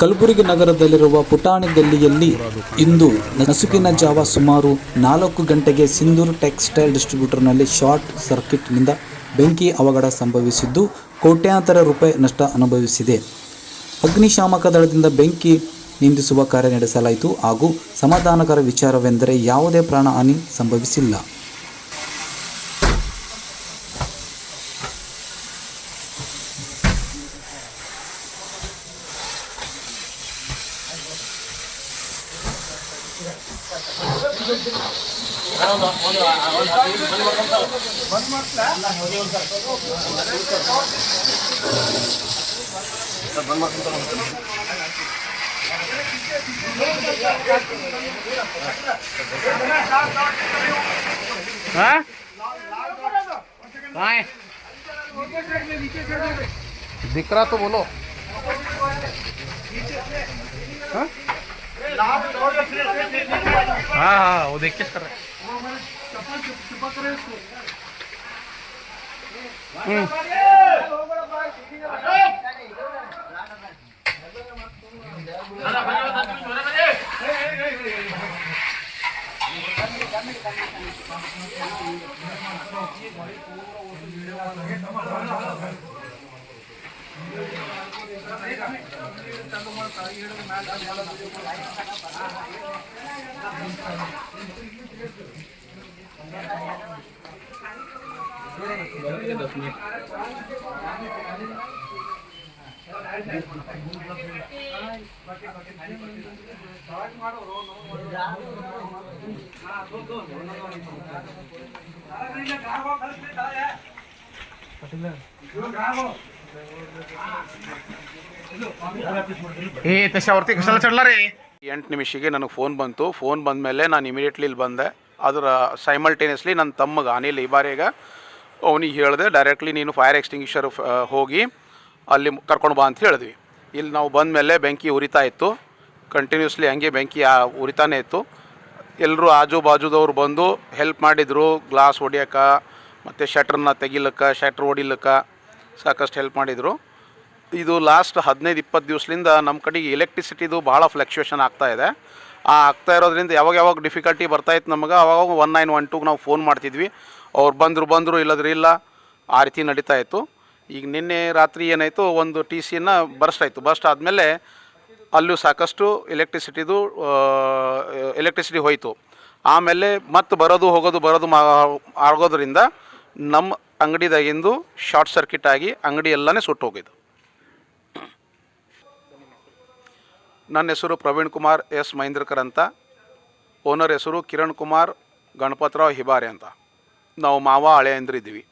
ಕಲಬುರಗಿ ನಗರದಲ್ಲಿರುವ ಪುಟಾಣಿ ಗಲ್ಲಿಯಲ್ಲಿ ಇಂದು ನಸುಕಿನ ಜಾವ ಸುಮಾರು 4 ಗಂಟೆಗೆ ಸಿಂಧೂರ್ ಟೆಕ್ಸ್ಟೈಲ್ ಡಿಸ್ಟ್ರಿಬ್ಯೂಟರ್ನಲ್ಲಿ ಶಾರ್ಟ್ ಸರ್ಕ್ಯೂಟ್ನಿಂದ ಬೆಂಕಿ ಅವಘಡ ಸಂಭವಿಸಿದ್ದು ಕೋಟ್ಯಾಂತರ ರೂಪಾಯಿ ನಷ್ಟ ಅನುಭವಿಸಿದೆ. ಅಗ್ನಿಶಾಮಕ ದಳದಿಂದ ಬೆಂಕಿ ನಿಂದಿಸುವ ಕಾರ್ಯ ನಡೆಸಲಾಯಿತು ಹಾಗೂ ಸಮಾಧಾನಕರ ವಿಚಾರವೆಂದರೆ ಯಾವುದೇ ಪ್ರಾಣ ಹಾನಿ ಸಂಭವಿಸಿಲ್ಲ. दिख रहा तो बोलो. हाँ हाँ वो देख के कर रहे. तशावरती कशाला चढला रे. 8 ನಿಮಿಷಕ್ಕೆ ನನಗೆ ಫೋನ್ ಬಂತು. ಫೋನ್ ಬಂದ ಮೇಲೆ ನಾನು ಇಮಿಡಿಯೇಟ್ಲಿ ಇಲ್ಲಿ ಬಂದೆ. ಅದರ ಸೈಮಲ್ಟೇನಿಯಸ್ಲಿ ನನ್ನ ತಮ್ಮಗೆ ಅನಿಲ್ ಇಬಾರಿಗ ಅವನಿಗೆ ಹೇಳಿದೆ, ಡೈರೆಕ್ಟ್ಲಿ ನೀನು ಫೈರ್ ಎಕ್ಸ್ಟಿಂಗ್ವಿಷರ್ ಹೋಗಿ ಅಲ್ಲಿ ಕರ್ಕೊಂಡು ಬಾ ಅಂತ ಹೇಳಿದ್ವಿ. ಇಲ್ಲಿ ನಾವು ಬಂದ ಮೇಲೆ ಬೆಂಕಿ ಉರಿತಾ ಇತ್ತು. ಕಂಟಿನ್ಯೂಸ್ಲಿ ಹಂಗೆ ಬೆಂಕಿ ಉರಿತಾನೇ ಇತ್ತು. ಎಲ್ಲರೂ ಆಜು ಬಾಜುದವ್ರು ಬಂದು ಹೆಲ್ಪ್ ಮಾಡಿದರು. ಗ್ಲಾಸ್ ಹೊಡಿಯೋಕ್ಕೆ ಮತ್ತು ಶಟ್ರನ್ನ ತೆಗಿಲಿಕ್ಕೆ, ಶಟ್ರ್ ಹೊಡಿಲಿಕ್ಕೆ ಸಾಕಷ್ಟು ಹೆಲ್ಪ್ ಮಾಡಿದರು. ಇದು ಲಾಸ್ಟ್ 15-20 ದಿವಸದಿಂದ ನಮ್ಮ ಕಡೆಗೆ ಎಲೆಕ್ಟ್ರಿಸಿಟಿದು ಭಾಳ ಫ್ಲಕ್ಚುಯೇಷನ್ ಆಗ್ತಾಯಿದೆ. ಆಗ್ತಾ ಇರೋದ್ರಿಂದ ಯಾವಾಗ ಡಿಫಿಕಲ್ಟಿ ಬರ್ತಾಯಿತ್ತು ನಮಗೆ. ಆವಾಗ 1912ಗೆ ನಾವು ಫೋನ್ ಮಾಡ್ತಿದ್ವಿ. ಅವ್ರು ಬಂದರು ಇಲ್ಲದ್ರೆ ಇಲ್ಲ, ಆ ರೀತಿ ನಡೀತಾ ಇತ್ತು. ಈಗ ನಿನ್ನೆ ರಾತ್ರಿ ಏನಾಯಿತು, ಒಂದು TCನ ಬರ್ಸ್ಟ್ ಆಯಿತು. ಬರ್ಸ್ಟ್ ಆದಮೇಲೆ ಅಲ್ಲೂ ಸಾಕಷ್ಟು ಎಲೆಕ್ಟ್ರಿಸಿಟಿ ಹೋಯಿತು. ಆಮೇಲೆ ಮತ್ತೆ ಬರೋದು ಆಗೋದ್ರಿಂದ ನಮ್ಮ ಅಂಗಡಿದಾಗಿಂದು ಶಾರ್ಟ್ ಸರ್ಕ್ಯೂಟ್ ಆಗಿ ಅಂಗಡಿ ಎಲ್ಲನೇ ಸುಟ್ಟು ಹೋಗಿದ್ದು. ನನ್ನ ಹೆಸರು ಪ್ರವೀಣ್ ಕುಮಾರ್ ಎಸ್ ಮಹೇಂದ್ರಕರ್ ಅಂತ. ಓನರ್ ಹೆಸರು ಕಿರಣ್ ಕುಮಾರ್ ಗಣಪತರಾವ್ ಹಿಬಾರೆ ಅಂತ. ನಾವು ಮಾವ ಹಳೆಯಂದ್ರಿದ್ದೀವಿ.